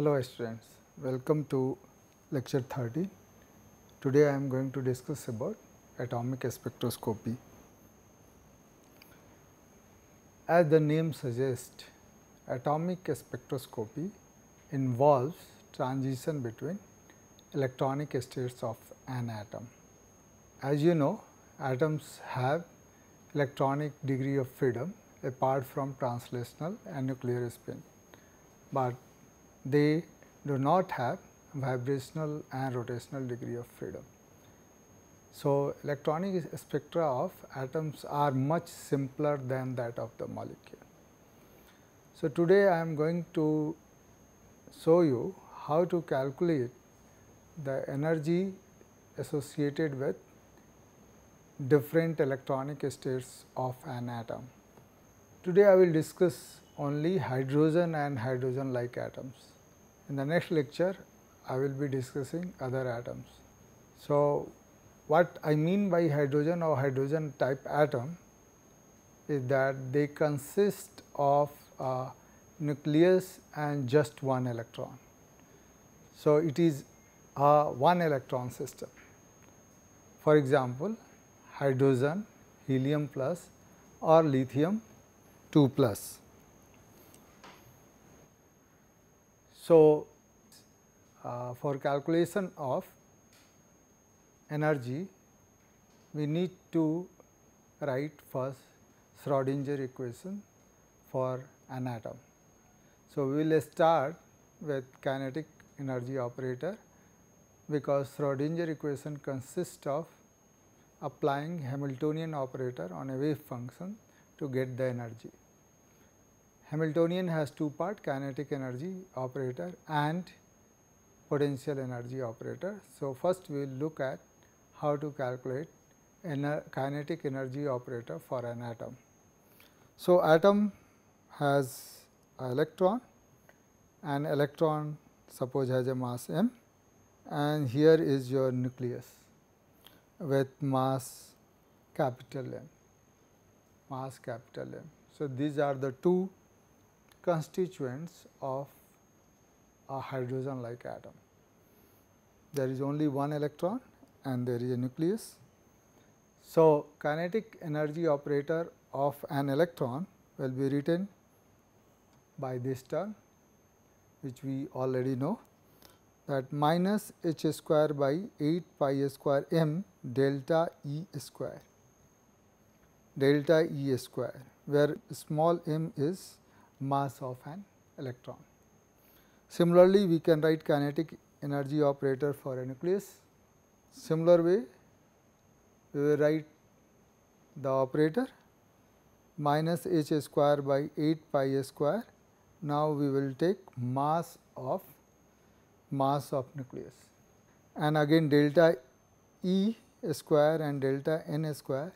Hello students, welcome to lecture 30. Today I am going to discuss about atomic spectroscopy. As the name suggests, atomic spectroscopy involves transition between electronic states of an atom. As you know, atoms have electronic degree of freedom apart from translational and nuclear spin, but they do not have vibrational and rotational degree of freedom. So, electronic spectra of atoms are much simpler than that of the molecule. So, today I am going to show you how to calculate the energy associated with different electronic states of an atom. Today I will discuss only hydrogen and hydrogen-like atoms. In the next lecture, I will be discussing other atoms. So, what I mean by hydrogen or hydrogen type atom is that they consist of a nucleus and just one electron. So, it is a one electron system. For example, hydrogen, helium plus or lithium 2 plus. So, for calculation of energy, we need to write first Schrodinger equation for an atom. So, we will start with kinetic energy operator, because Schrodinger equation consists of applying Hamiltonian operator on a wave function to get the energy. Hamiltonian has two parts, kinetic energy operator and potential energy operator. So, first we will look at how to calculate kinetic energy operator for an atom. So, atom has an electron suppose has a mass m, and here is your nucleus with mass capital M, mass capital M. So, these are the two constituents of a hydrogen like atom. There is only one electron and there is a nucleus. So, kinetic energy operator of an electron will be written by this term, which we already know, that minus h square by 8 pi square m delta E square, where small m is mass of an electron. Similarly, we can write kinetic energy operator for a nucleus. Similar way, we will write the operator minus h square by 8 pi square. Now, we will take mass of nucleus, and again delta E square and delta n square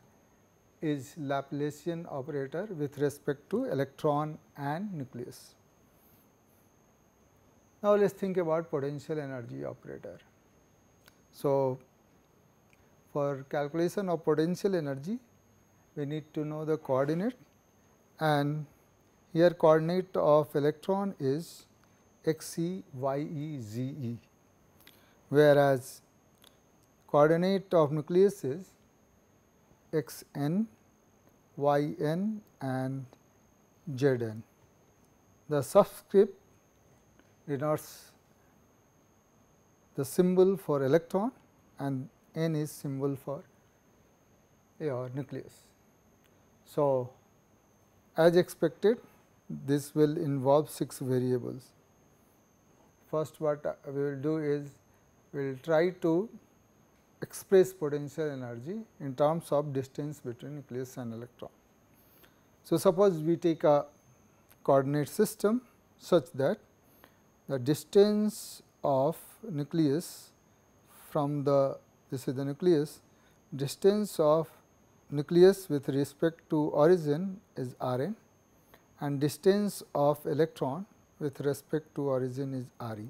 is Laplacian operator with respect to electron and nucleus. Now, let us think about potential energy operator. So, for calculation of potential energy, we need to know the coordinate, and here coordinate of electron is x e, y e, z e, whereas coordinate of nucleus is x n, y n and z n. The subscript denotes the symbol for electron and n is symbol for your nucleus. So, as expected, this will involve 6 variables. First, what we will do is we will try to express potential energy in terms of distance between nucleus and electron. So, suppose we take a coordinate system such that the distance of nucleus from this is the nucleus, distance of nucleus with respect to origin is r n, and distance of electron with respect to origin is r e.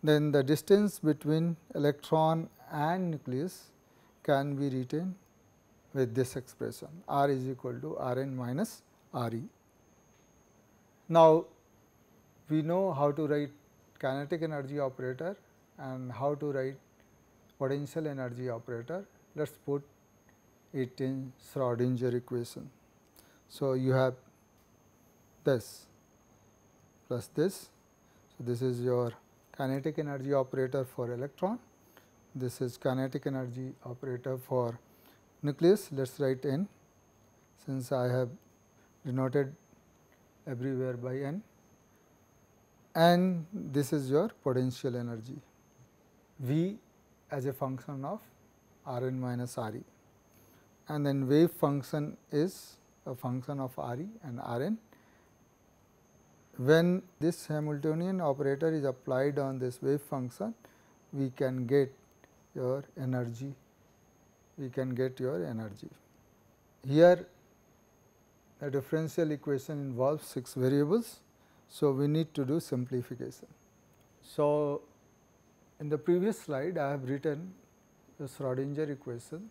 Then the distance between electron and nucleus can be written with this expression, r is equal to r n minus r e. Now, we know how to write kinetic energy operator and how to write potential energy operator, let us put it in Schrodinger equation. So, you have this plus this. So, this is your kinetic energy operator for electron, this is kinetic energy operator for nucleus. Let us write n, since I have denoted everywhere by n, and this is your potential energy V as a function of R n minus R e, and then wave function is a function of R e and R n. When this Hamiltonian operator is applied on this wave function, we can get your energy, Here the differential equation involves 6 variables. So, we need to do simplification. So, in the previous slide I have written the Schrodinger equation,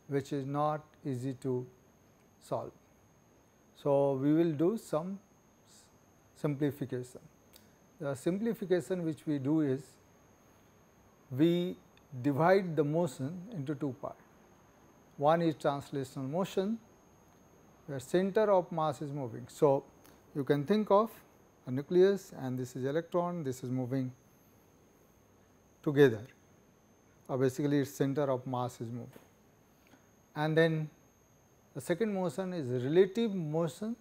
which is not easy to solve. So, we will do some simplification. The simplification which we do is, we divide the motion into 2 parts. One is translational motion, where center of mass is moving. So, you can think of a nucleus and this is electron, this is moving together, or basically its center of mass is moving. And then the second motion is relative motion,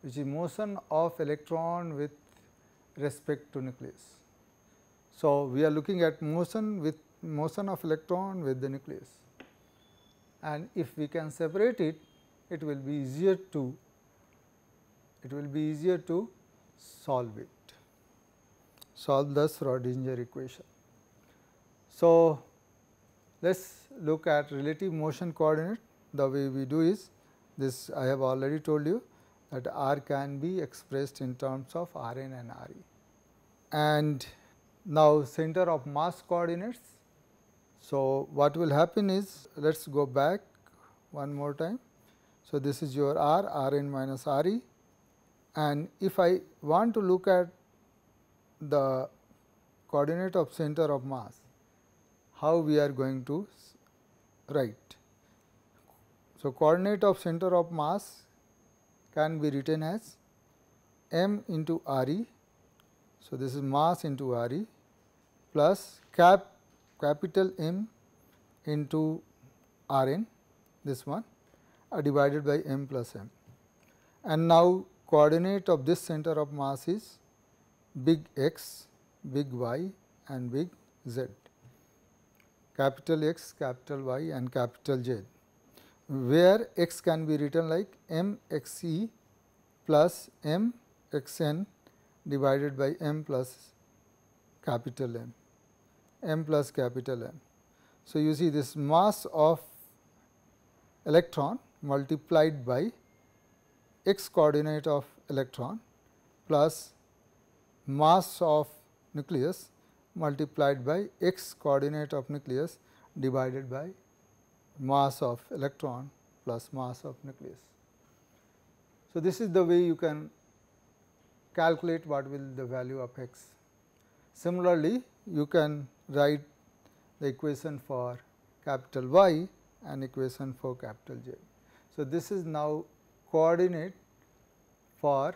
which is motion of electron with respect to nucleus. So, we are looking at motion of electron with the nucleus, and if we can separate it, it will be easier to solve the Schrodinger equation. So, let us look at relative motion coordinate. The way we do is this, I have already told you that r can be expressed in terms of R n and R e. And now, center of mass coordinates. So, what will happen is, let us go back one more time. So, this is your R n minus R e, and if I want to look at the coordinate of center of mass, how we are going to write. So, coordinate of center of mass can be written as m into R e. So, this is mass into R e plus capital M into R n, this one, divided by m plus m. And now, coordinate of this center of mass is big X, big Y and big Z, capital X, capital Y and capital Z, where X can be written like m x e plus m x n divided by m plus capital M plus capital M. So, you see this mass of electron multiplied by x coordinate of electron plus mass of nucleus multiplied by x coordinate of nucleus divided by mass of electron plus mass of nucleus. So, this is the way you can calculate what will the value of x. Similarly, you can write the equation for capital Y and equation for capital Z. So, this is now coordinate for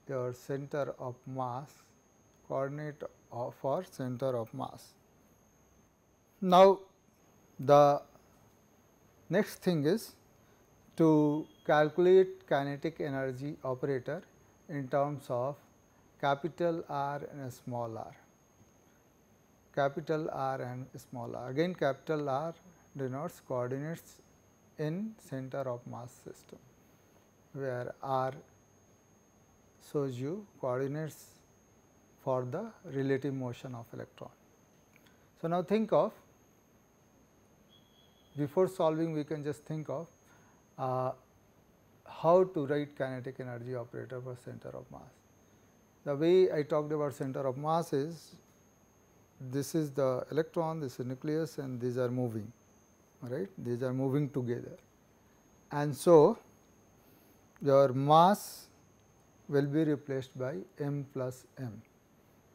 your center of mass, coordinate for center of mass. Now, the next thing is to calculate kinetic energy operator in terms of capital R and small r. Capital R and small r. Again, capital R denotes coordinates in center of mass system, where R shows you coordinates for the relative motion of electron. So, now think of, before solving we can just think of how to write kinetic energy operator for center of mass. The way I talked about center of mass is, this is the electron, this is nucleus and these are moving, right, these are moving together. And so, your mass will be replaced by m plus m,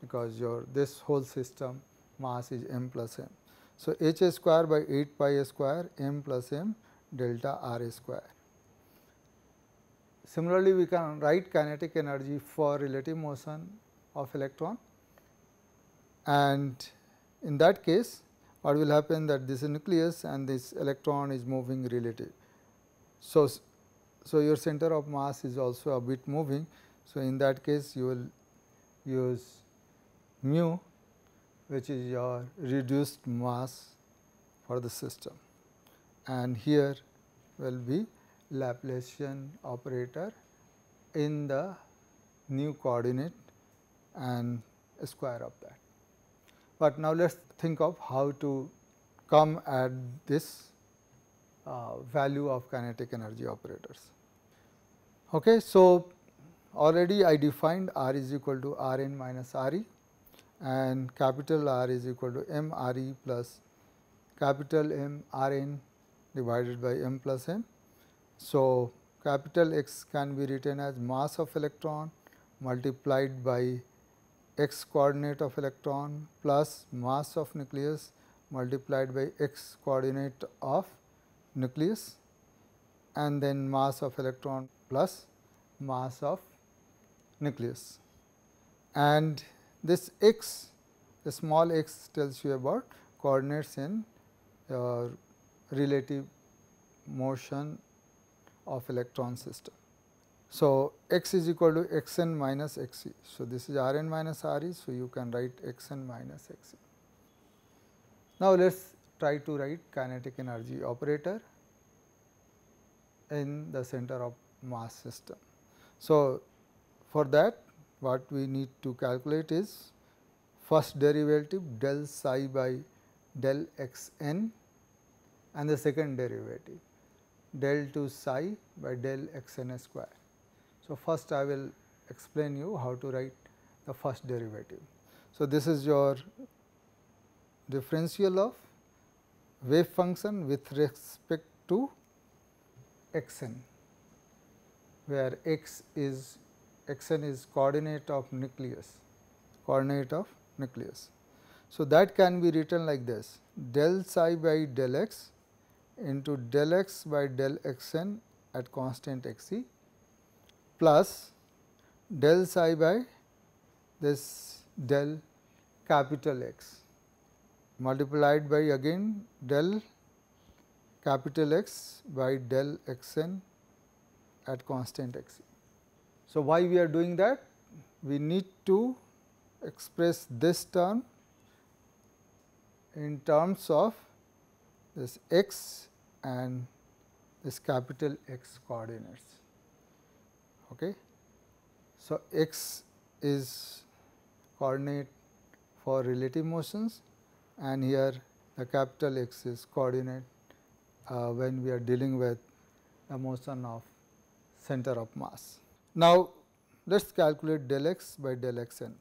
because your this whole system mass is m plus m. So, h a square by 8 pi a square m plus m delta r a square. Similarly, we can write kinetic energy for relative motion of electron, and in that case what will happen that this is nucleus and this electron is moving relative. So, your center of mass is also a bit moving. So, in that case you will use mu, which is your reduced mass for the system, and here will be Laplacian operator in the new coordinate and square of that. But now let us think of how to come at this value of kinetic energy operators. Okay, so, already I defined R is equal to R n minus R e, and capital R is equal to m R e plus capital M R n divided by m plus m. So, capital X can be written as mass of electron multiplied by x coordinate of electron plus mass of nucleus multiplied by x coordinate of nucleus, and then mass of electron plus mass of nucleus. And this x, the small x, tells you about coordinates in relative motion of electron system. So, x is equal to x n minus x e. So, this is R n minus R e. So, you can write x n minus x e. Now, let us try to write kinetic energy operator in the center of mass system. So, for that what we need to calculate is first derivative del psi by del x n, and the second derivative del 2 psi by del x n square. So, first I will explain you how to write the first derivative. So, this is your differential of wave function with respect to x n, where x n is coordinate of nucleus, So, that can be written like this: del psi by del x into del x by del x n at constant x e plus del psi by this del capital X multiplied by again del capital X by del x n at constant x e. So, why we are doing that? We need to express this term in terms of this x and this capital X coordinates. Okay. So, x is coordinate for relative motions, and here the capital X is coordinate when we are dealing with the motion of center of mass. Now, let us calculate del x by del x n.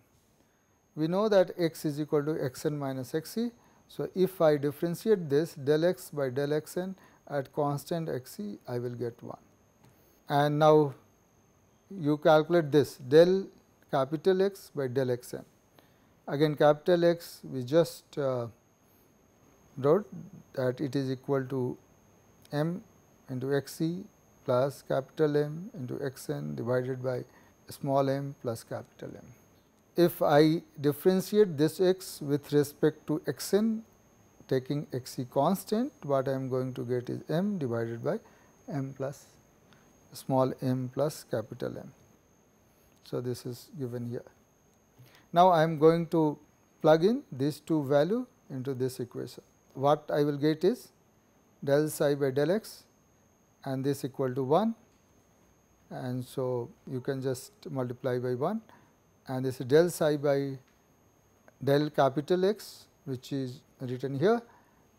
We know that x is equal to x n minus x e. So, if I differentiate this del x by del x n at constant x e, I will get 1. And now, you calculate this del capital X by del x n. Again capital X we just wrote that it is equal to m into x e plus capital M into x n divided by small m plus capital M. If I differentiate this x with respect to x n taking x e constant, what I am going to get is m divided by m plus small m plus capital M. So, this is given here. Now, I am going to plug in these two values into this equation. What I will get is del psi by del x, and this equal to 1, and so you can just multiply by 1, and this is del psi by del capital X, which is written here,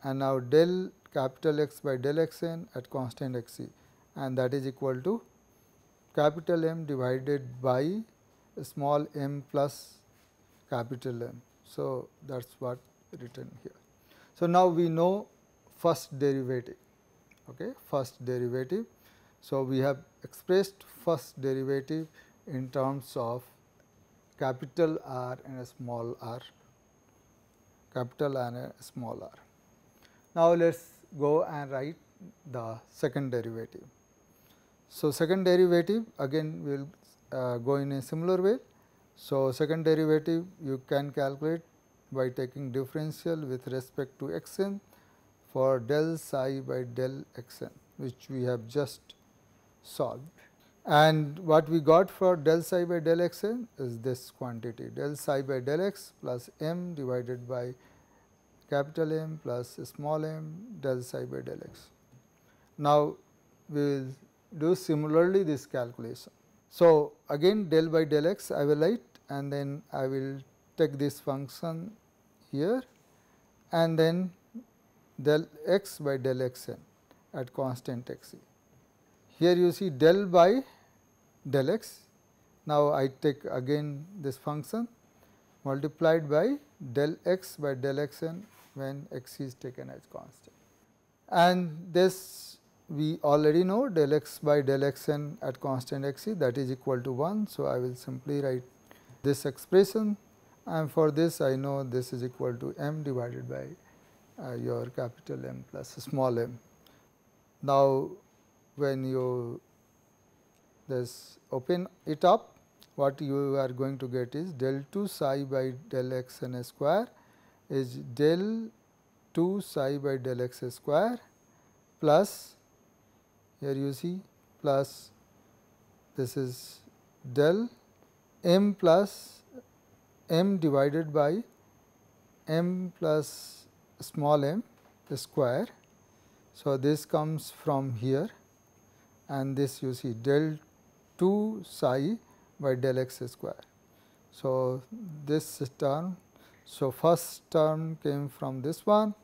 and now del capital X by del x n at constant x e, and that is equal to capital M divided by small m plus capital M. So, that is what written here. So, now we know first derivative. Okay, first derivative. So, we have expressed first derivative in terms of capital R and a small r, capital R and a small r. Now, let us go and write the second derivative. So, second derivative again we will go in a similar way. So, second derivative you can calculate by taking differential with respect to x n for del psi by del x n, which we have just solved. And what we got for del psi by del x n is this quantity, del psi by del x plus m divided by capital M plus small m del psi by del x. Now, we will do similarly this calculation. So, again del by del x I will write, and then I will take this function here and then del x by del x n at constant x e. Here you see del by del x. Now, I take again this function multiplied by del x by del x n when x is taken as constant. And this we already know del x by del x n at constant x e, that is equal to 1. So, I will simply write this expression, and for this I know this is equal to m divided by your capital M plus small m. Now, when you this open it up, what you are going to get is del 2 psi by del x n square is del 2 psi by del x square plus, here you see, plus this is del m plus m divided by m plus small m square. So, this comes from here, and this you see del 2 psi by del x square. So, this term, so first term came from this one,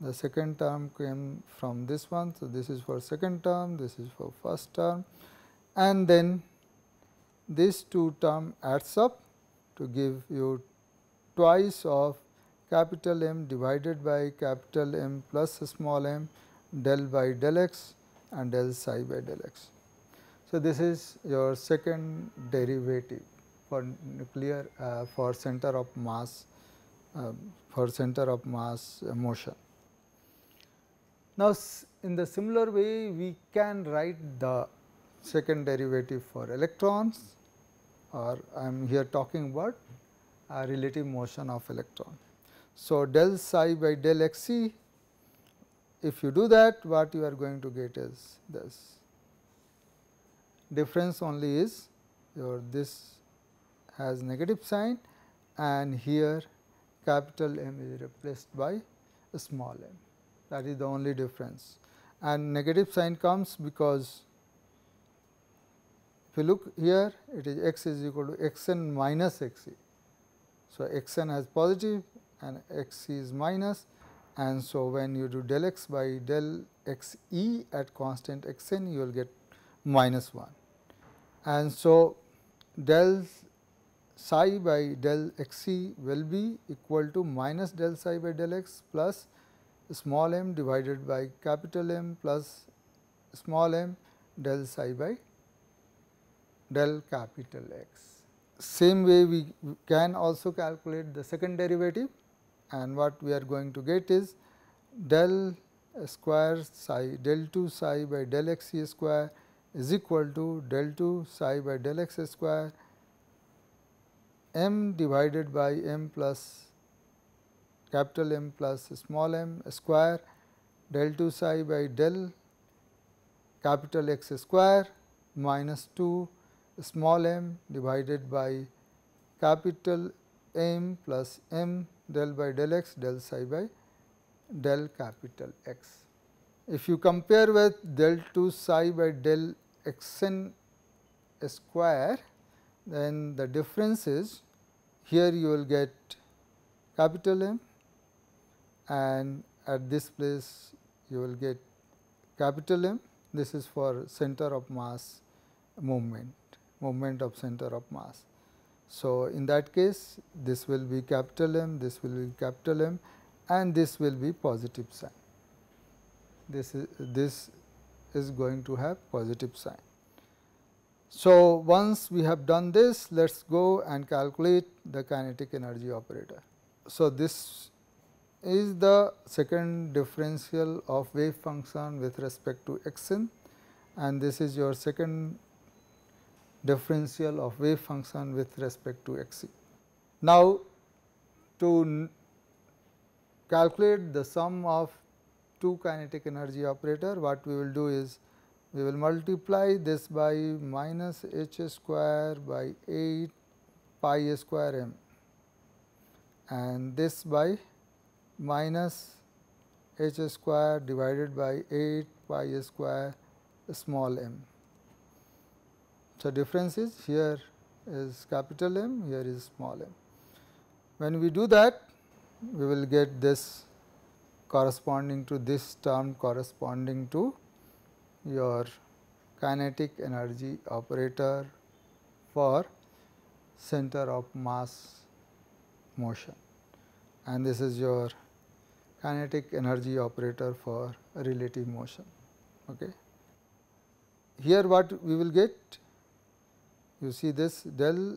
the second term came from this one. So, this is for second term, this is for first term, and then these two term adds up to give you twice of capital M divided by capital M plus small m del by del x and del psi by del x. So, this is your second derivative for nuclear for center of mass motion. Now, in the similar way we can write the second derivative for electrons, or I am here talking about relative motion of electron. So, del psi by del x c, if you do that, what you are going to get is this. Difference only is your this has negative sign, and here capital M is replaced by small m. That is the only difference, and negative sign comes because if you look here, it is x is equal to x n minus x e. So, x n has positive and x e is minus, and so when you do del x by del x e at constant x n, you will get minus 1. And so, del psi by del x e will be equal to minus del psi by del x plus small m divided by capital M plus small m del psi by del capital X. Same way we can also calculate the second derivative, and what we are going to get is del square psi del 2 psi by del x e square is equal to del 2 psi by del x square m divided by m plus capital M plus small m square del 2 psi by del capital X square minus 2 small m divided by capital M plus m del by del x del psi by del capital X. If you compare with del 2 psi by del x n square, then the difference is here you will get capital M, and at this place you will get capital M. This is for center of mass movement of center of mass. So, in that case this will be capital M, this will be capital M, and this will be positive sign. This is going to have positive sign. So, once we have done this, let us go and calculate the kinetic energy operator. So, this is the second differential of wave function with respect to x n, and this is your second differential of wave function with respect to x c. Now, to calculate the sum of two kinetic energy operator, what we will do is we will multiply this by minus h square by 8 pi square m, and this by minus h square divided by 8 pi square small m. So, difference is here is capital M, here is small m. When we do that, we will get this corresponding to this term corresponding to your kinetic energy operator for center of mass motion, and this is your kinetic energy operator for relative motion. Okay. Here what we will get, you see this del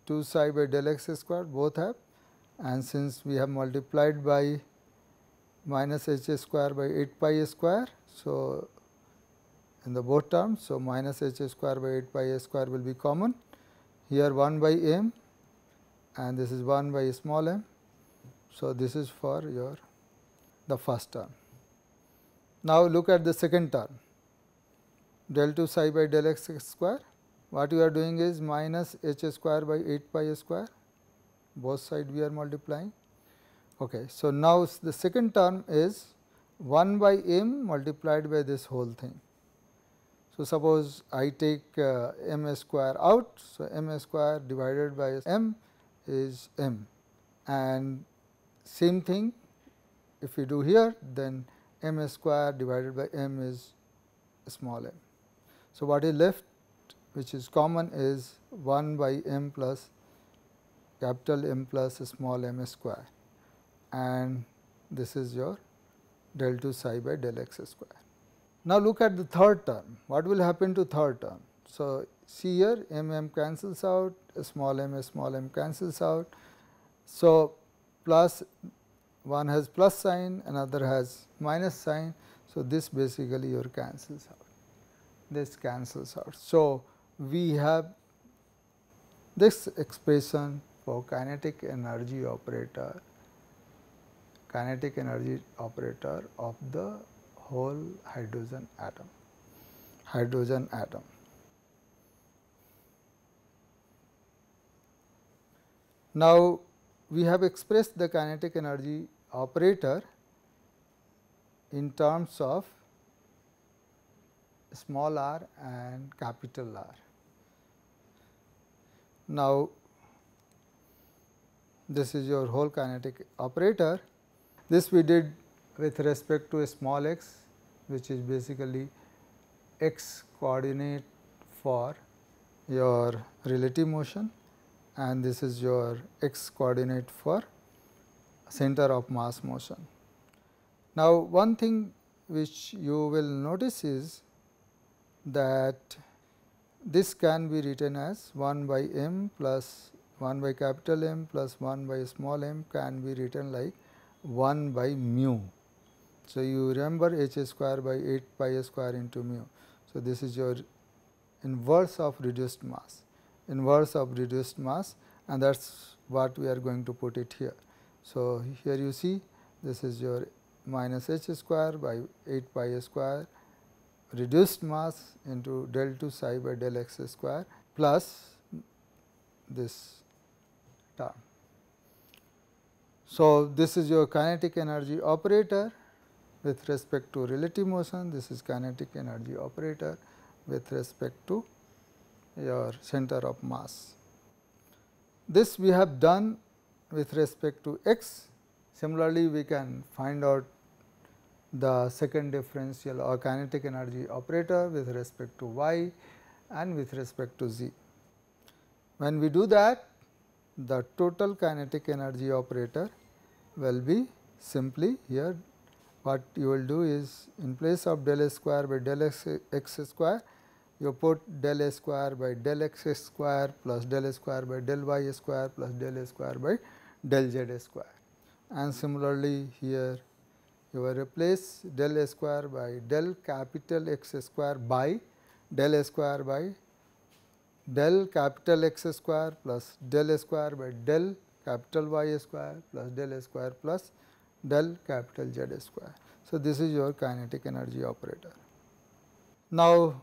2 psi by del x square both have, and since we have multiplied by minus h square by 8 pi square. So, in the both terms, so minus h square by 8 pi square will be common, here 1 by m and this is 1 by small m. So, this is for your the first term. Now, look at the second term, del 2 psi by del x square. What we are doing is minus h square by 8 pi square, both side we are multiplying. Okay. So, now the second term is 1 by m multiplied by this whole thing. So, suppose I take m square out. So, m square divided by m is m, and same thing if we do here, then m square divided by m is small m. So, what is left which is common is 1 by m plus capital M plus small m square, and this is your del 2 psi by del x square. Now, look at the third term. What will happen to third term? So, see here m cancels out, small m cancels out. So, plus one has plus sign, another has minus sign. So, this basically your cancels out, this cancels out. So, we have this expression for kinetic energy operator of the whole hydrogen atom. Now, we have expressed the kinetic energy operator in terms of small r and capital R. Now, this is your whole kinetic operator. This we did with respect to a small x, which is basically x coordinate for your relative motion, and this is your x coordinate for center of mass motion. Now, one thing which you will notice is that this can be written as 1 by m plus 1 by capital M plus 1 by small m can be written like 1 by mu. So, you remember h square by 8 pi square into mu. So, this is your inverse of reduced mass, and that is what we are going to put it here. So, here you see this is your minus h square by 8 pi square reduced mass into del 2 psi by del x square plus this term. So, this is your kinetic energy operator with respect to relative motion, this is kinetic energy operator with respect to your center of mass. This we have done with respect to x. Similarly, we can find out the second differential or kinetic energy operator with respect to y and with respect to z. When we do that, the total kinetic energy operator will be simply here. What you will do is in place of del square by del x square, you put del A square by del x square plus del A square by del y square plus del A square by del z square. And similarly, here you will replace del A square by del capital X square by del A square by del capital X square plus del A square by del capital Y square plus del A square plus del capital Z square. So, this is your kinetic energy operator. Now,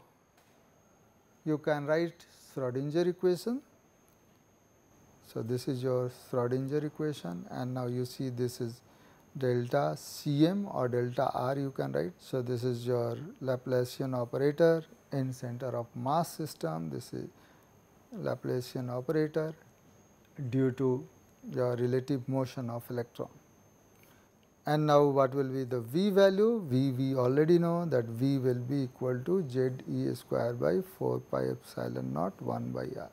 you can write Schrodinger equation. So, this is your Schrodinger equation, and now you see this is delta Cm or delta R you can write. So, this is your Laplacian operator in center of mass system. This is Laplacian operator due to your relative motion of electron. And now, what will be the V value? V we already know that V will be equal to Z E square by 4 pi epsilon naught 1 by R,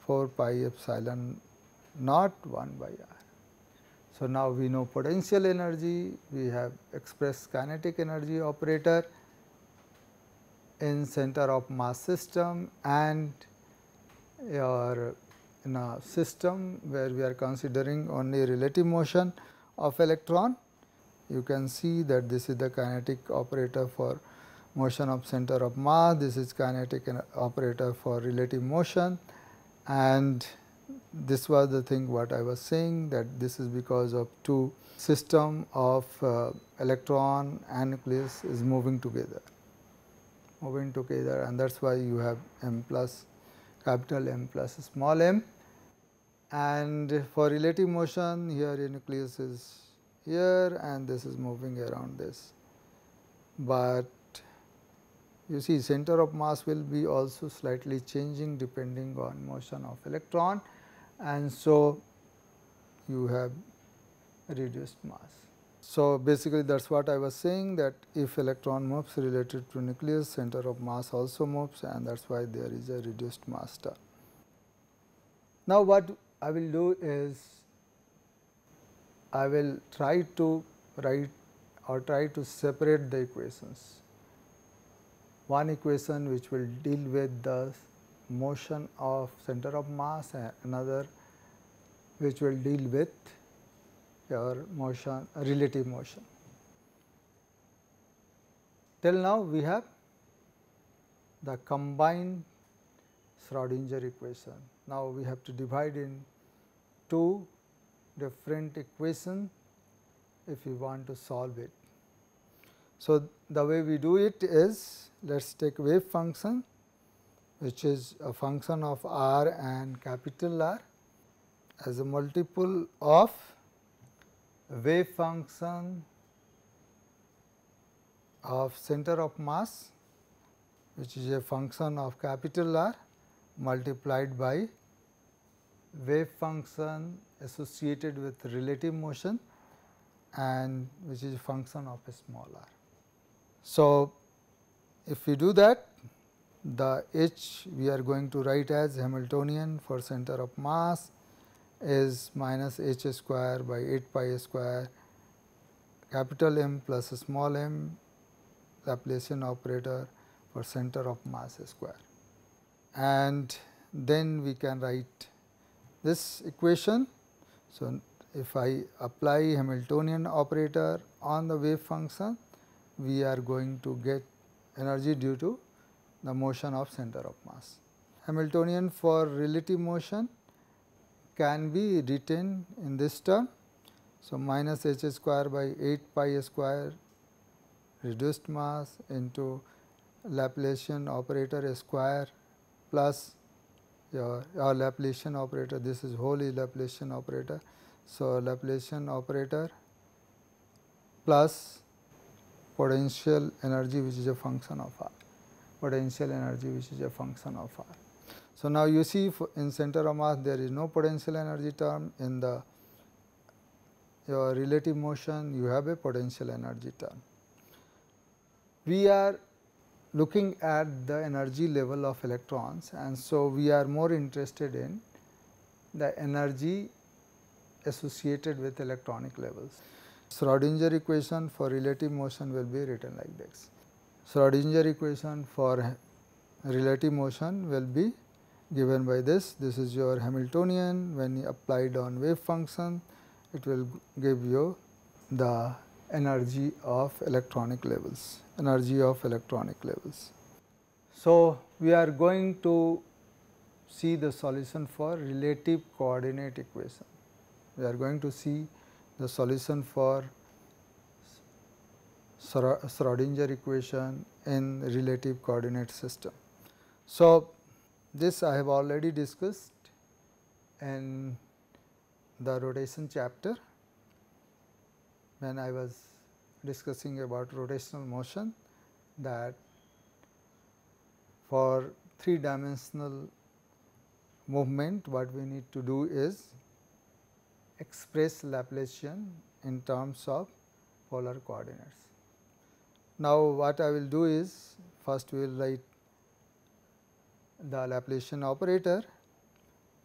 4 pi epsilon naught 1 by R. So, now we know potential energy, we have expressed kinetic energy operator in center of mass system, and your in a system where we are considering only relative motion of electron. You can see that this is the kinetic operator for motion of center of mass, this is kinetic operator for relative motion, and this was the thing what I was saying, that this is because of two system of electron and nucleus is moving together, and that is why you have m plus capital M plus small m. And for relative motion, here your nucleus is here and this is moving around this, but you see center of mass will be also slightly changing depending on motion of electron, and so you have reduced mass. So, basically that is what I was saying, that if electron moves related to nucleus, center of mass also moves, and that is why there is a reduced mass term. Now, what I will do is I will try to write or try to separate the equations. One equation which will deal with the motion of center of mass, and another which will deal with your motion, relative motion. Till now we have the combined Schrodinger equation. Now we have to divide in two different equations if we want to solve it. So, the way we do it is, let us take wave function which is a function of r and capital R as a multiple of wave function of center of mass, which is a function of capital R multiplied by wave function associated with relative motion, and which is a function of a small r. So, if we do that, the h we are going to write as Hamiltonian for center of mass is minus h square by 8 pi square capital M plus small m Laplacian operator for center of mass square. And then we can write this equation. So, if I apply Hamiltonian operator on the wave function, we are going to get energy due to the motion of center of mass. Hamiltonian for relative motion can be written in this term. So, minus h square by 8 pi square reduced mass into Laplacian operator square plus your Laplacian operator, this is wholly Laplacian operator. So, Laplacian operator plus potential energy which is a function of r, potential energy which is a function of r. So, now you see in center of mass there is no potential energy term, in the your relative motion you have a potential energy term. We are looking at the energy level of electrons, and so we are more interested in the energy associated with electronic levels. Schrodinger equation for relative motion will be written like this. Schrodinger equation for relative motion will be given by this. This is your Hamiltonian. When you applied on wave function, it will give you the energy of electronic levels, So, we are going to see the solution for relative coordinate equation. We are going to see the solution for Schrodinger equation in relative coordinate system. So, this I have already discussed in the rotation chapter when I was discussing about rotational motion, that for 3-dimensional movement what we need to do is express Laplacian in terms of polar coordinates. Now, what I will do is, first we will write the Laplacian operator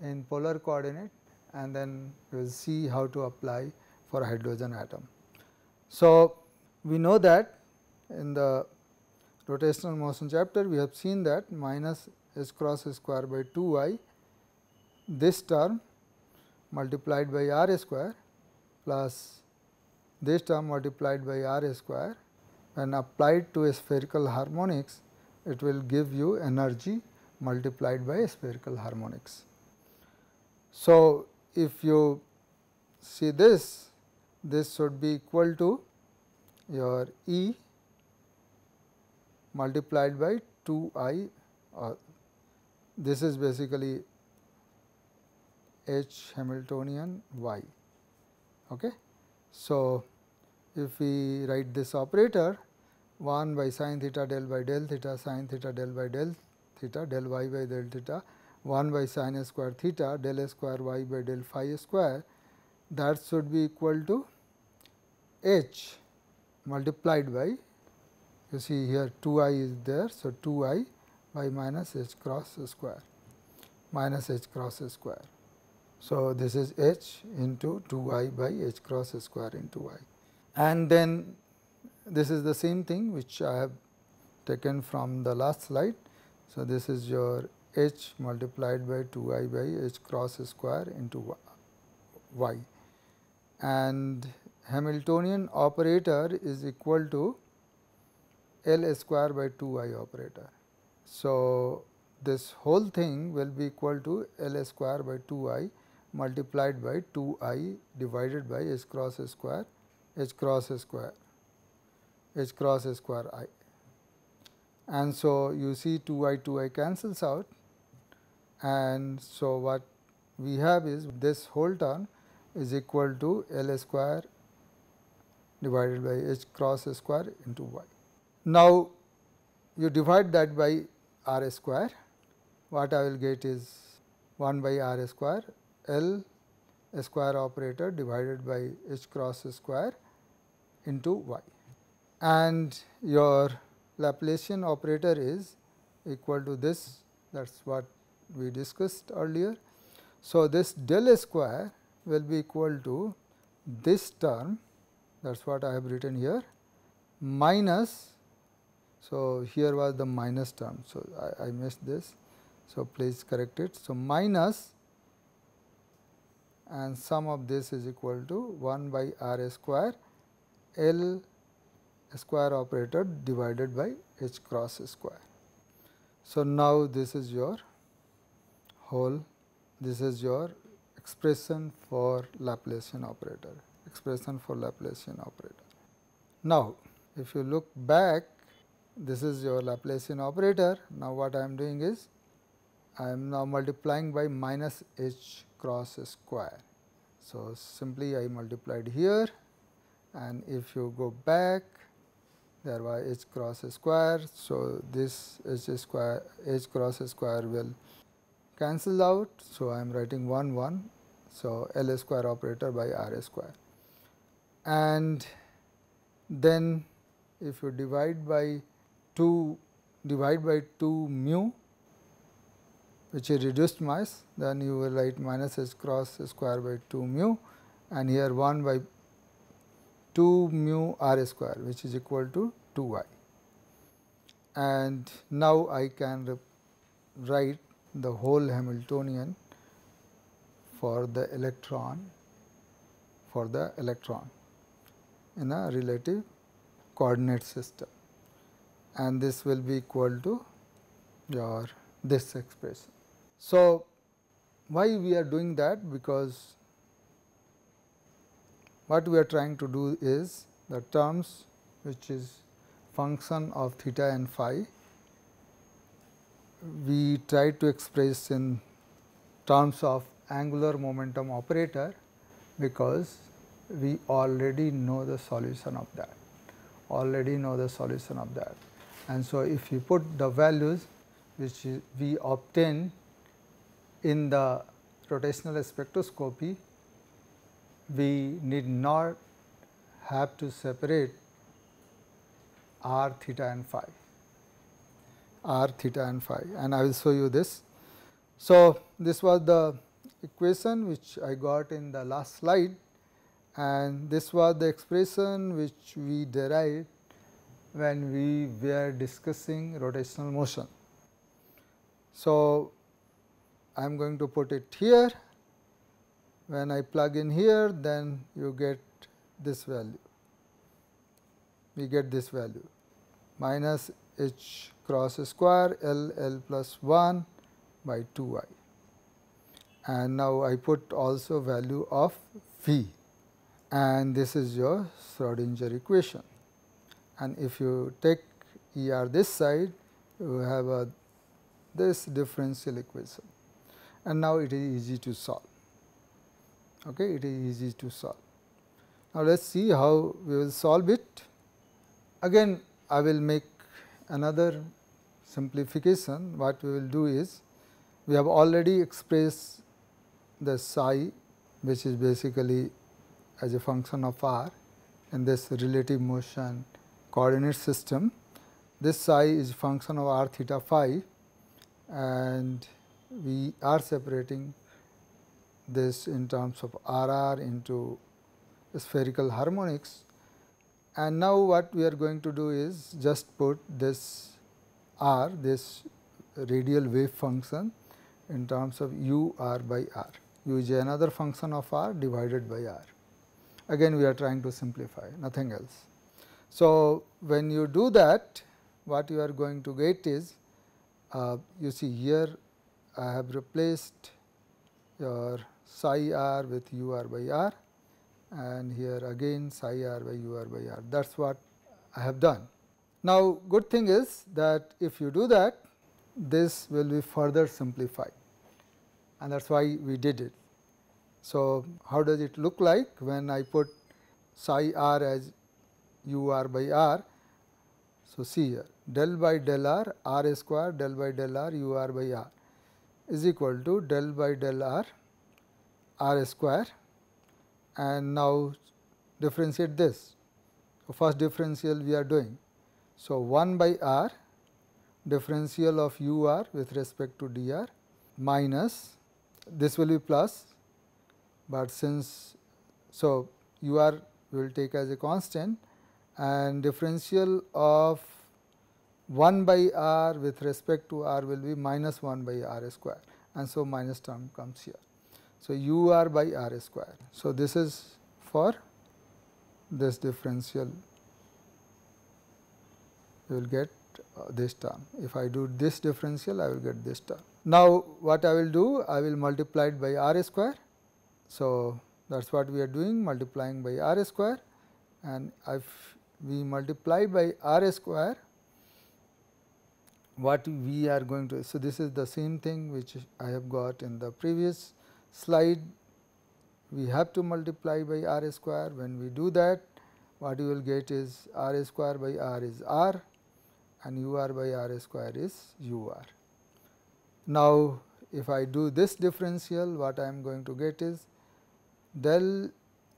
in polar coordinate, and then we will see how to apply for a hydrogen atom. So, we know that in the rotational motion chapter we have seen that minus h cross square by 2 this term multiplied by r square plus this term multiplied by r square, when applied to a spherical harmonics, it will give you energy multiplied by spherical harmonics. So, if you see this, this should be equal to your E multiplied by 2I, this is basically H Hamiltonian y. Okay. So, if we write this operator, 1 by sin theta del by del theta sin theta del by del theta del y by del theta 1 by sin square theta del square y by del phi square, that should be equal to h multiplied by, you see here 2I is there. So, 2I by minus h cross square, minus h cross square. So, this is h into 2I by h cross square into y, and then this is the same thing which I have taken from the last slide. So, this is your h multiplied by 2I by h cross square into y, and Hamiltonian operator is equal to L square by 2I operator. So, this whole thing will be equal to L square by 2I multiplied by 2I divided by h cross square I, and so you see 2I cancels out, and so what we have is this whole term is equal to L square divided by h cross square into y. Now, you divide that by r square, what I will get is 1 by r square L square operator divided by h cross square into y, and your Laplacian operator is equal to this, that is what we discussed earlier. So, this del square will be equal to this term, that is what I have written here, minus, so here was the minus term. So, I missed this. So, please correct it. So, minus, and sum of this is equal to 1 by r square L square operator divided by h cross square. So, now this is your whole, this is your expression for Laplacian operator, Now, if you look back, this is your Laplacian operator. Now, what I am doing is, I am now multiplying by minus h cross square. So, simply I multiplied here, and if you go back, there was h cross square. So, this h cross square will cancel out. So, I am writing 1 1. So, L square operator by r square, and then if you divide by 2 mu, which is reduced mass, then you will write minus h cross square by 2 mu, and here 1 by 2 mu r square, which is equal to 2 y. And now I can write the whole Hamiltonian for the electron in a relative coordinate system, and this will be equal to your this expression. So, why we are doing that? Because what we are trying to do is the terms which is function of theta and phi, we try to express in terms of angular momentum operator, because we already know the solution of that, and so if you put the values which we obtain in the rotational spectroscopy, we need not have to separate r theta and phi, and I will show you this. So, this was the equation which I got in the last slide, and this was the expression which we derived when we were discussing rotational motion. So, I am going to put it here. When I plug in here, then you get this value, we get this value minus h cross square L plus 1 by 2 I, and now I put also value of V, and this is your Schrodinger equation. And if you take ER this side, you have this differential equation, and now it is easy to solve. Okay, it is easy to solve. Now, let us see how we will solve it. Again, I will make another simplification. What we will do is, we have already expressed the psi, which is basically as a function of r in this relative motion coordinate system. This psi is function of r theta phi, and we are separating this in terms of r into spherical harmonics. And now, what we are going to do is just put this r, this radial wave function, in terms of u r by r. U is another function of r divided by r. Again, we are trying to simplify, nothing else. So, when you do that, what you are going to get is, you see here I have replaced your psi r with u r by r, and here again psi r by u r by r. That is what I have done. Now, good thing is that if you do that, this will be further simplified, and that is why we did it. So, how does it look like when I put psi r as u r by r? So, see here, del by del r square del by del r u r by r is equal to del by del r square, and now differentiate this. So, first differential we are doing. So, 1 by r differential of u r with respect to d r minus, this will be plus, but since, so u r we will take as a constant, and differential of 1 by r with respect to r will be minus 1 by r square, and so minus term comes here. So, u r by r square. So, this is for this differential, you will get this term. If I do this differential, I will get this term. Now, what I will do? I will multiply it by r square. So, that is what we are doing, multiplying by r square, and if we multiply by r square, what we are going to, so this is the same thing which I have got in the previous slide. We have to multiply by r square. When we do that, what you will get is r square by r is r, and u r by r square is u r. Now, if I do this differential, what I am going to get is del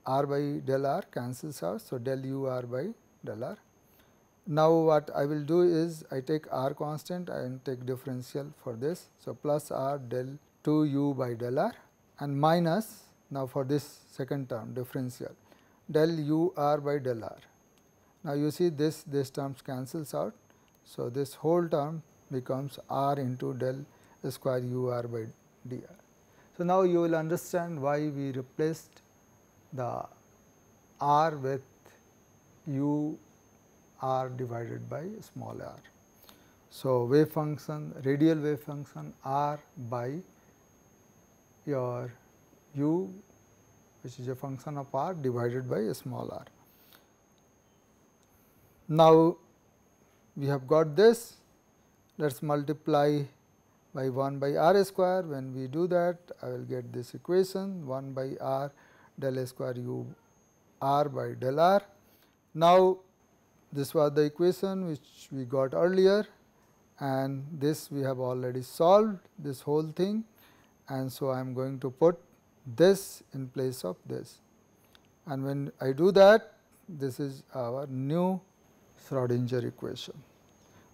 r by del r cancels out. So, del u r by del r. Now, what I will do is I take r constant and take differential for this. So, plus r del 2 u by del r, and minus, now for this second term differential, del u r by del r. Now, you see this terms cancels out. So, this whole term becomes r into del square u r by dr. So, now you will understand why we replaced the r with u r divided by small r. So, wave function, radial wave function r by your u, which is a function of r divided by a small r. Now, we have got this, let us multiply by 1 by r square. When we do that, I will get this equation 1 by r del square u r by del r. Now, this was the equation which we got earlier, and this we have already solved this whole thing, and so I am going to put this in place of this, and when I do that, this is our new Schrodinger equation.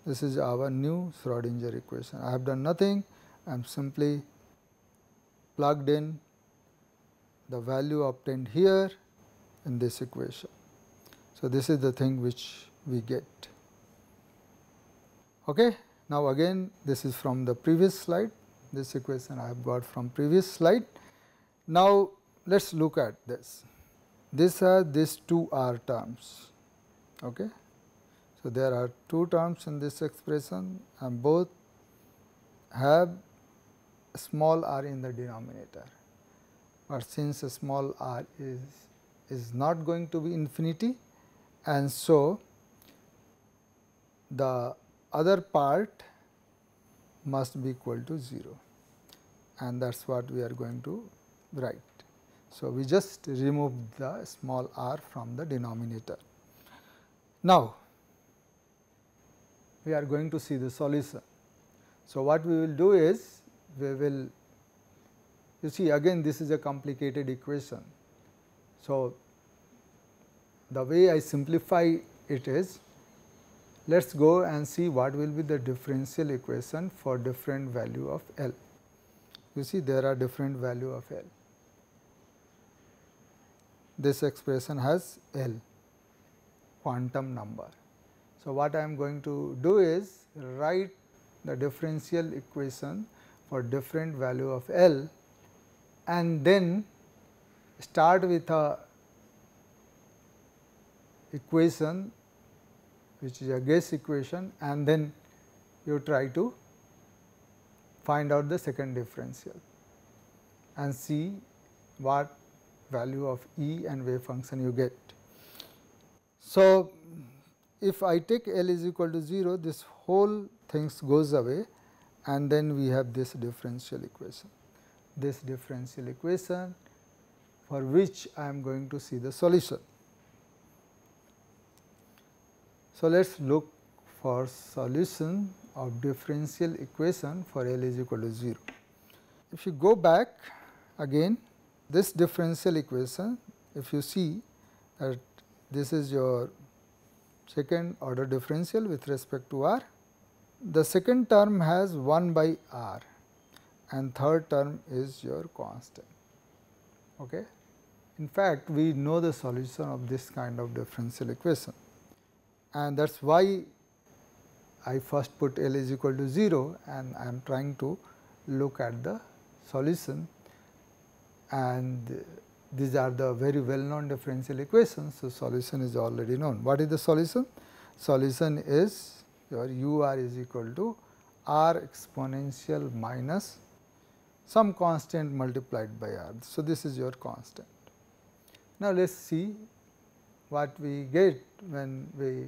This is our new Schrodinger equation. I have done nothing, I am simply plugged in the value obtained here in this equation. So, this is the thing which we get. Okay. Now, again this is from the previous slide, this equation I have got from previous slide. Now, let us look at this. These are these two r terms. Okay. So, there are two terms in this expression and both have small r in the denominator, but since a small r is not going to be infinity, and so the other part must be equal to 0, and that is what we are going to write. So, we just remove the small r from the denominator. Now, we are going to see the solution. So, what we will do is, we will, you see again this is a complicated equation. So, the way I simplify it is, let us go and see what will be the differential equation for different value of L. You see there are different value of L. This expression has L, quantum number. So, what I am going to do is write the differential equation for different value of L, and then start with a equation which is a guess equation, and then you try to find out the second differential and see what value of E and wave function you get. So, if I take L is equal to 0, this whole things goes away, and then we have this differential equation. This differential equation for which I am going to see the solution. So, let us look for solution of differential equation for L is equal to 0. If you go back again, this differential equation, if you see that this is your second order differential with respect to r, the second term has 1 by r and third term is your constant. Okay. In fact, we know the solution of this kind of differential equation, and that is why I first put L is equal to 0, and I am trying to look at the solution, and these are the very well known differential equations. So, solution is already known. What is the solution? Solution is your u r is equal to r exponential minus some constant multiplied by r. So, this is your constant. Now, let us see what we get when we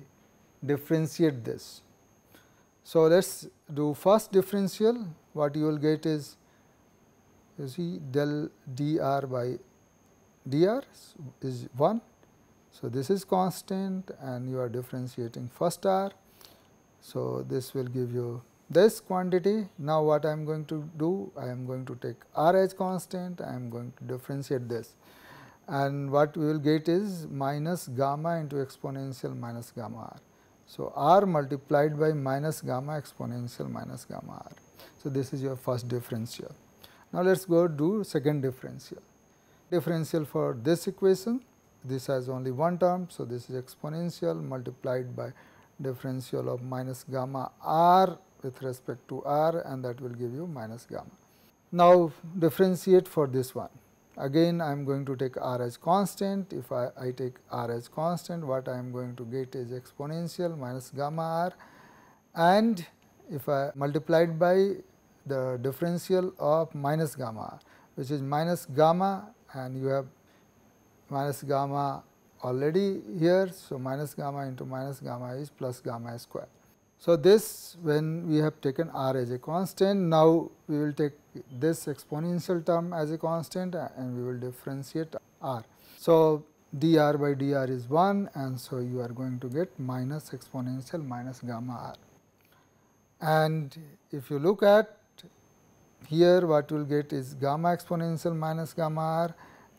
differentiate this. So, let us do first differential. What you will get is, you see, del dr by dr is 1. So, this is constant and you are differentiating first r. So, this will give you this quantity. Now, what I am going to do? I am going to take r as constant, I am going to differentiate this, and what we will get is minus gamma into exponential minus gamma r. So, r multiplied by minus gamma exponential minus gamma r. So, this is your first differential. Now, let us go do second differential. Differential for this equation, this has only one term. So, this is exponential multiplied by differential of minus gamma r with respect to r, and that will give you minus gamma. Now, differentiate for this one. Again I am going to take r as constant. If I take r as constant, what I am going to get is exponential minus gamma r, and if I multiplied by the differential of minus gamma r, which is minus gamma, and you have minus gamma already here. So, minus gamma into minus gamma is plus gamma square. So, this when we have taken r as a constant, now we will take this exponential term as a constant and we will differentiate r. So, dr by dr is 1, and so you are going to get minus exponential minus gamma r. And if you look at here, what you will get is gamma exponential minus gamma r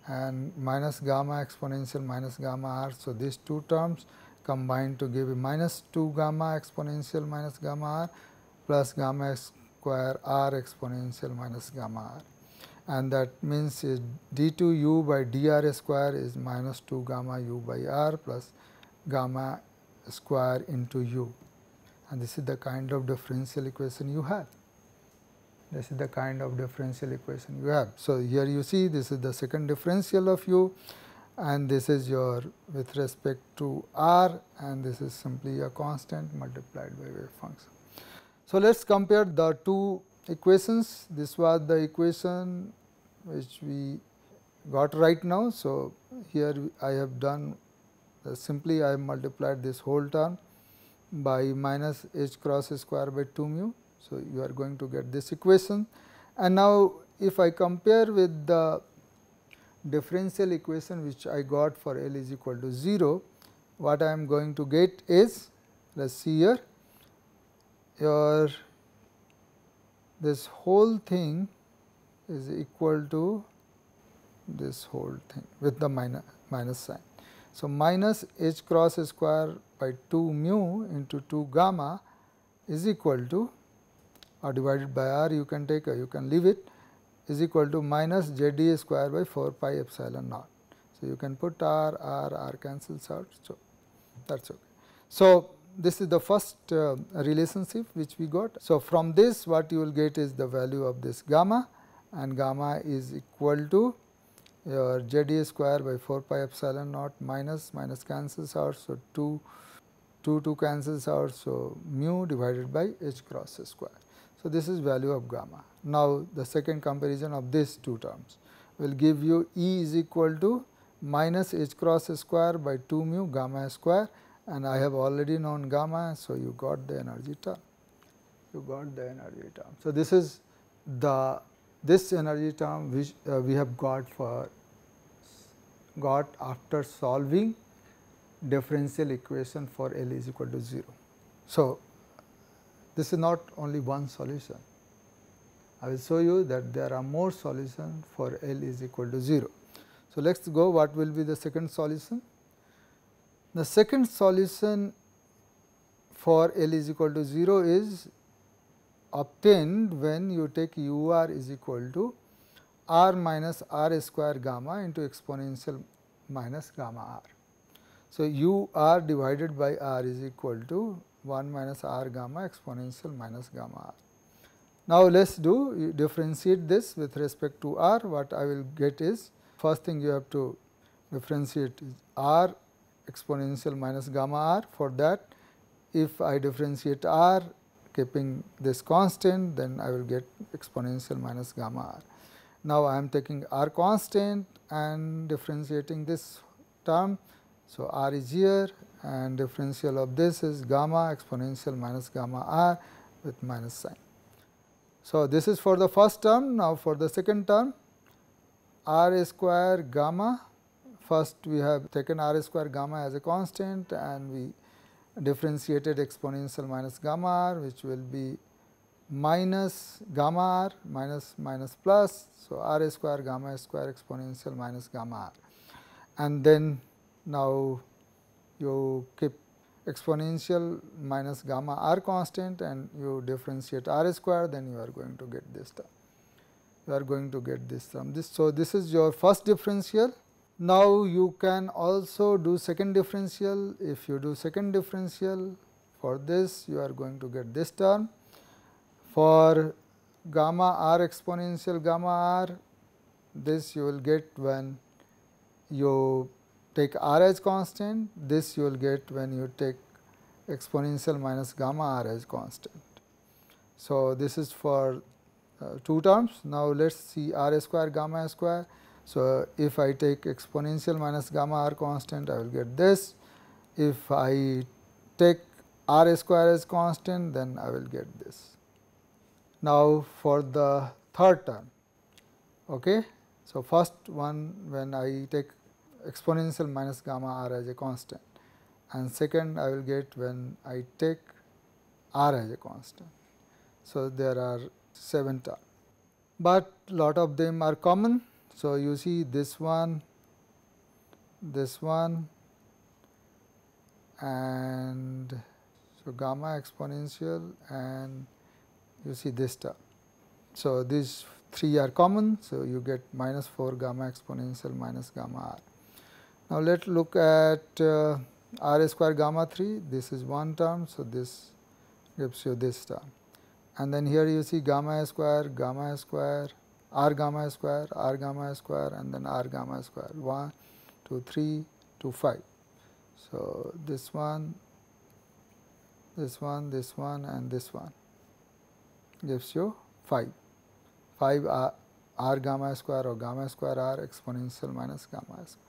and minus gamma exponential minus gamma r. So, these two terms combined to give a minus 2 gamma exponential minus gamma r plus gamma square r exponential minus gamma r, and that means is d2 u by dr square is minus 2 gamma u by r plus gamma square into u, and this is the kind of differential equation you have. This is the kind of differential equation you have. So, here you see this is the second differential of u, and this is your with respect to r, and this is simply a constant multiplied by wave function. So, let us compare the two equations. This was the equation which we got right now. So, here I have done simply I have multiplied this whole term by minus h cross square by 2 mu. So, you are going to get this equation, and now if I compare with the differential equation which I got for L is equal to 0, what I am going to get is, let us see here, your this whole thing is equal to this whole thing with the minus sign. So, minus h cross square by 2 mu into 2 gamma is equal to, or divided by r, you can take you can leave it, is equal to minus z d square by 4 pi epsilon naught. So, you can put r cancels out. So, that is okay. So, this is the first relationship which we got. So, from this what you will get is the value of this gamma, and gamma is equal to your z d square by 4 pi epsilon naught minus cancels out. So, 2 cancels out. So, mu divided by h cross square. So, this is value of gamma. Now, the second comparison of these two terms will give you E is equal to minus h cross square by 2 mu gamma square, and I have already known gamma. So, you got the energy term. So, this is this energy term which we have got after solving differential equation for L is equal to 0. So, this is not only one solution. I will show you that there are more solutions for L is equal to 0. So, let us go what will be the second solution. The second solution for L is equal to 0 is obtained when you take u r is equal to r minus r square gamma into exponential minus gamma r. So, u r divided by r is equal to 1 minus r gamma exponential minus gamma r. Now, let us do differentiate this with respect to r. What I will get is, first thing you have to differentiate is r exponential minus gamma r. For that, if I differentiate r keeping this constant, then I will get exponential minus gamma r. Now, I am taking r constant and differentiating this term. So, r is here and differential of this is gamma exponential minus gamma r with minus sign. So, this is for the first term. Now, for the second term, r square gamma, first we have taken r square gamma as a constant and we differentiated exponential minus gamma r, which will be minus gamma r minus plus. So, r square gamma square exponential minus gamma r, and then now you keep exponential minus gamma r constant and you differentiate r square, then you are going to get this term. So, this is your first differential. Now, you can also do second differential. If you do second differential, for this you are going to get this term, For gamma r exponential gamma r, this you will get when you take r as constant, this you will get when you take exponential minus gamma r as constant. So, this is for two terms. Now, let us see r square gamma square. So, if I take exponential minus gamma r constant, I will get this. If I take r square as constant, then I will get this. Now, for the third term, okay. So, first one when I take exponential minus gamma r as a constant, and second I will get when I take r as a constant. So, there are 7 terms, but lot of them are common. So, you see this one, and so gamma exponential, and you see this term. So, these 3 are common. So, you get minus 4 gamma exponential minus gamma r. Now, let us look at r square gamma 3, this is one term. So, this gives you this term, and then here you see gamma square, r gamma square, and then r gamma square 1, 2, 3 to 5. So, this one, and this one gives you 5 r gamma square or gamma square r exponential minus gamma square.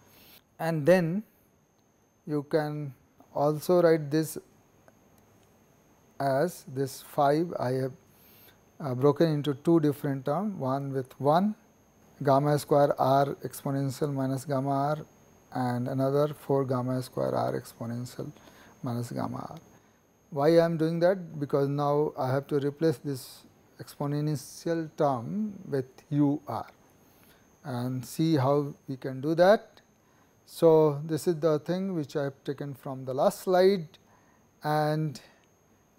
And then you can also write this as this 5 I have broken into 2 different terms, one with 1 gamma square r exponential minus gamma r, and another 4 gamma square r exponential minus gamma r. Why I am doing that? Because now I have to replace this exponential term with u r, and see how we can do that. So, this is the thing which I have taken from the last slide, and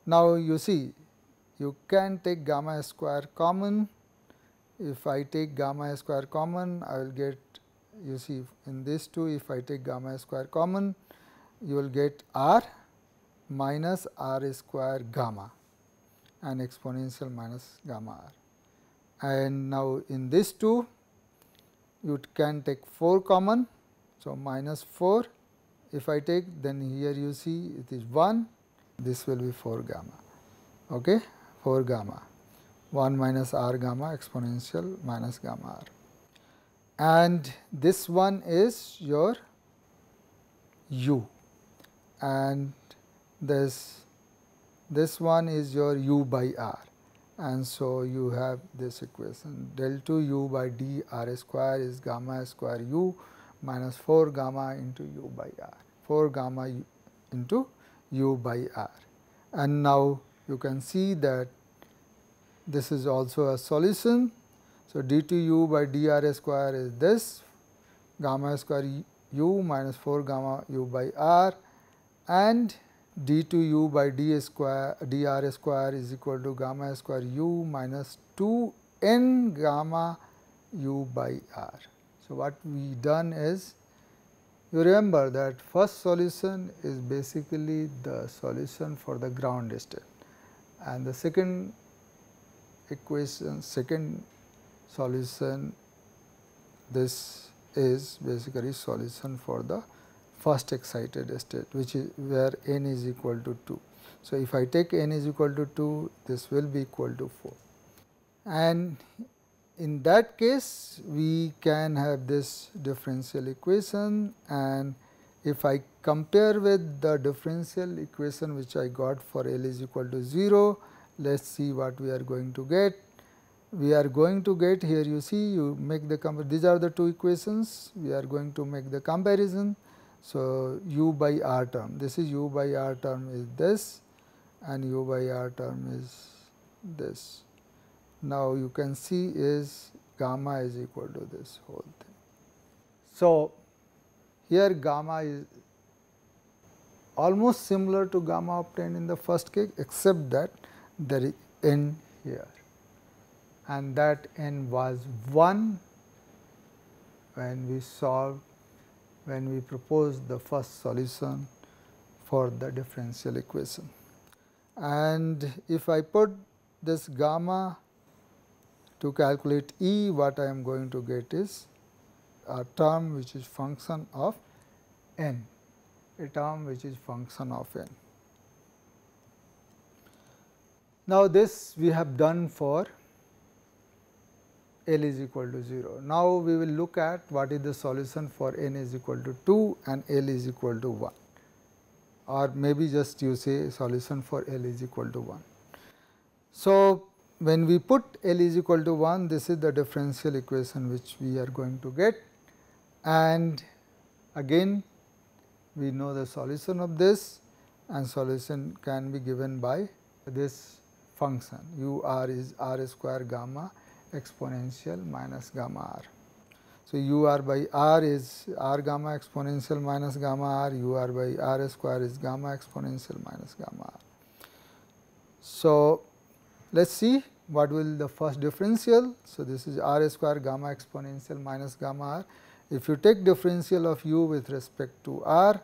now you see you can take gamma square common. If I take gamma square common, I will get, you see in these two, if I take gamma square common, you will get r minus r square gamma and exponential minus gamma r. And now, in these two you can take 4 common. So, minus 4 if I take, then here you see it is 1, this will be 4 gamma, okay, 4 gamma, 1 minus r gamma exponential minus gamma r, and this one is your u, and this one is your u by r, and so you have this equation del 2 u by d r square is gamma square u minus 4 gamma into u by r, 4 gamma into u by r. And now, you can see that this is also a solution. So, d 2 u by d r square is this gamma square u minus 4 gamma u by r, and d 2 u by d square d r square is equal to gamma square u minus 2 n gamma u by r. So, what we done is, you remember that first solution is basically the solution for the ground state, and the second equation, second solution, this is basically solution for the first excited state, which is where n is equal to 2. So, if I take n is equal to 2, this will be equal to 4, and in that case we can have this differential equation, and if I compare with the differential equation which I got for L is equal to 0, let us see what we are going to get. We are going to get, here you see, you make the these are the 2 equations, we are going to make the comparison. So, u by r term, this is u by r term is this, and u by r term is this. Now, you can see is gamma is equal to this whole thing. So, here gamma is almost similar to gamma obtained in the first case, except that there is n here, and that n was 1 when we solved, when we proposed the first solution for the differential equation. And if I put this gamma to calculate E, what I am going to get is a term which is function of n, a term which is function of n. Now, this we have done for L is equal to 0. Now, we will look at what is the solution for n is equal to 2 and L is equal to 1, or maybe just you say solution for L is equal to 1. So, when we put L is equal to 1, this is the differential equation which we are going to get, and again we know the solution of this, and solution can be given by this function u r is r square gamma exponential minus gamma r. So, u r by r is r gamma exponential minus gamma r, u r by r square is gamma exponential minus gamma r. So, let us see what will the first differential. So, this is r square gamma exponential minus gamma r. If you take differential of u with respect to r,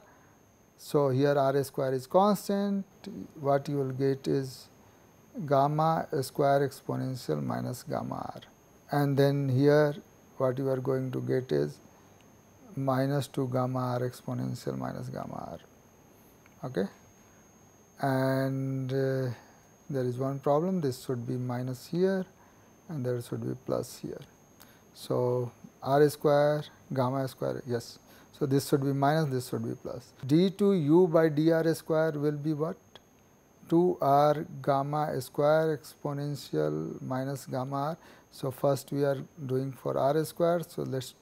so here r square is constant, what you will get is gamma square exponential minus gamma r, and then here what you are going to get is minus 2 gamma r exponential minus gamma r. Okay. And there is one problem, this should be minus here and there should be plus here. So, r square gamma square, yes. So, this should be minus, this should be plus. d2 u by dr square will be what? 2 r gamma square exponential minus gamma r. So, first we are doing for r square. So, let us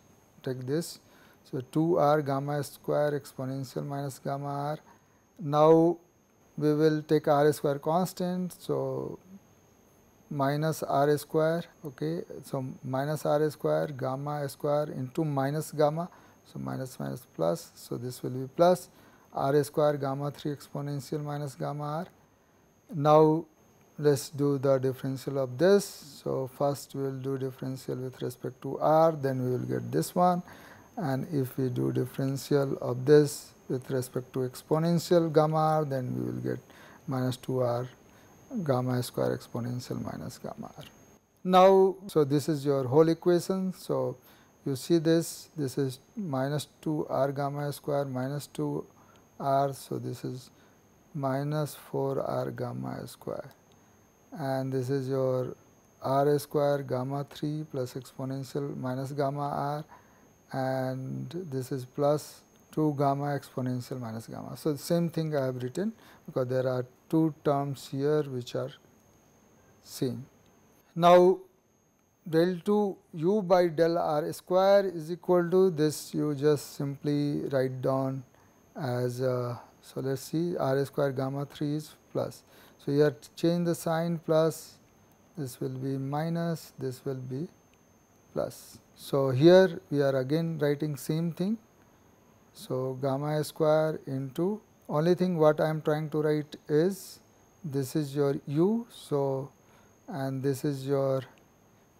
take this. So, 2 r gamma square exponential minus gamma r. Now, we will take r square constant. So, minus r square, okay. So, minus r square gamma square into minus gamma. So, minus minus plus. So, this will be plus r square gamma 3 exponential minus gamma r. Now, let us do the differential of this. So, first we will do differential with respect to r, then we will get this one, and if we do differential of this with respect to exponential gamma r, then we will get minus 2 r gamma square exponential minus gamma r. Now, so this is your whole equation. So, you see this is minus 2 r gamma square minus 2 r. So, this is minus 4 r gamma square, and this is your r square gamma 3 plus exponential minus gamma r, and this is plus 2 gamma exponential minus gamma. So, same thing I have written, because there are two terms here which are same. Now, del 2 u by del r square is equal to this, you just simply write down as so let us see, r square gamma 3 is plus. So, here change the sign, plus, this will be minus, this will be plus. So, here we are again writing same thing. So, gamma square into, only thing what I am trying to write is, this is your u. So, and this is your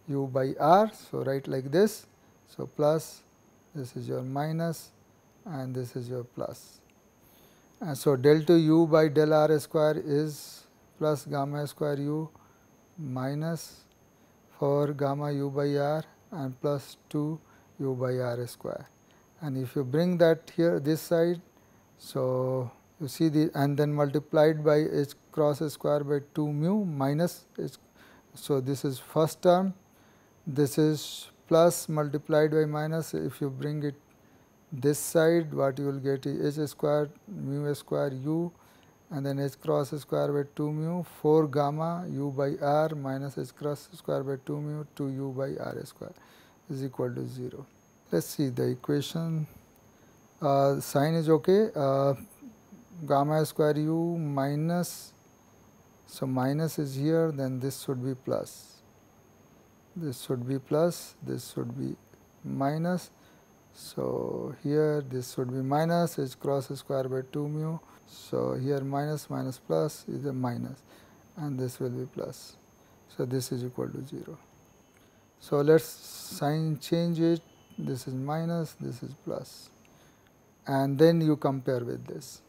u by r. So, write like this. So, plus, this is your minus, and this is your plus. And so, del 2 u by del r square is plus gamma square u minus 4 gamma u by r and plus 2 u by r square. And if you bring that here this side, so you see the, and then multiplied by h cross square by 2 mu minus h. So, this is first term, this is plus multiplied by minus. If you bring it this side, what you will get is h square mu square u, and then h cross square by 2 mu 4 gamma u by r minus h cross square by 2 mu 2 u by r square is equal to 0. Let us see the equation. Sign is okay. Gamma square u minus, so minus is here, then this should be plus, this should be plus, this should be minus. So, here this should be minus h cross square by 2 mu. So, here minus minus plus is a minus, and this will be plus. So, this is equal to 0. So, let us sign change it, this is minus, this is plus, and then you compare with this.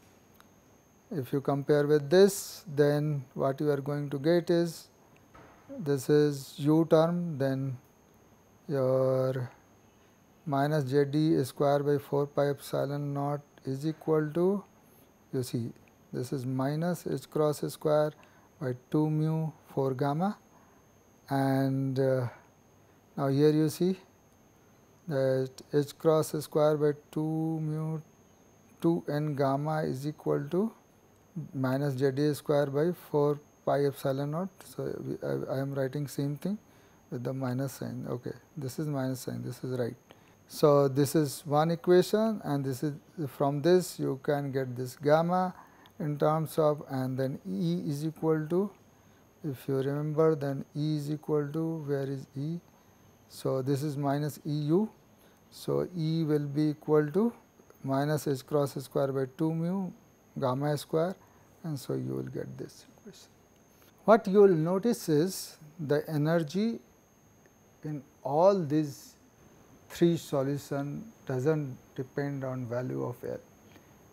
If you compare with this, then what you are going to get is this is u term, then your minus Jd square by 4 pi epsilon naught is equal to, you see this is minus h cross square by 2 mu 4 gamma, and now here you see that h cross square by 2 mu 2 n gamma is equal to minus Jd square by 4 pi epsilon naught. So, I am writing same thing with the minus sign. Okay, this is minus sign, this is right. So, this is one equation, and this is from this you can get this gamma in terms of, and then E is equal to, if you remember, then E is equal to, where is E? So, this is minus EU. So, E will be equal to minus h cross square by 2 mu gamma square, and so you will get this equation. What you will notice is the energy in all these three solution does not depend on value of L,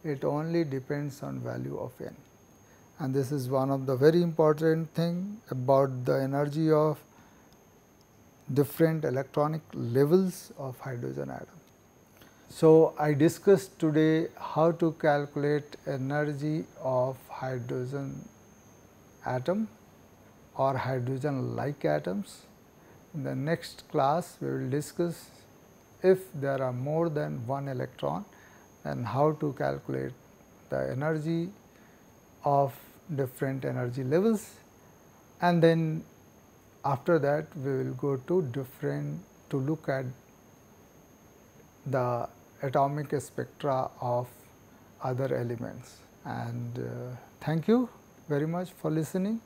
it only depends on value of N. And this is one of the very important thing about the energy of different electronic levels of hydrogen atom. So, I discussed today how to calculate energy of hydrogen atom or hydrogen like atoms. In the next class, we will discuss if there are more than one electron, and how to calculate the energy of different energy levels, and then after that we will go to look at the atomic spectra of other elements. And thank you very much for listening.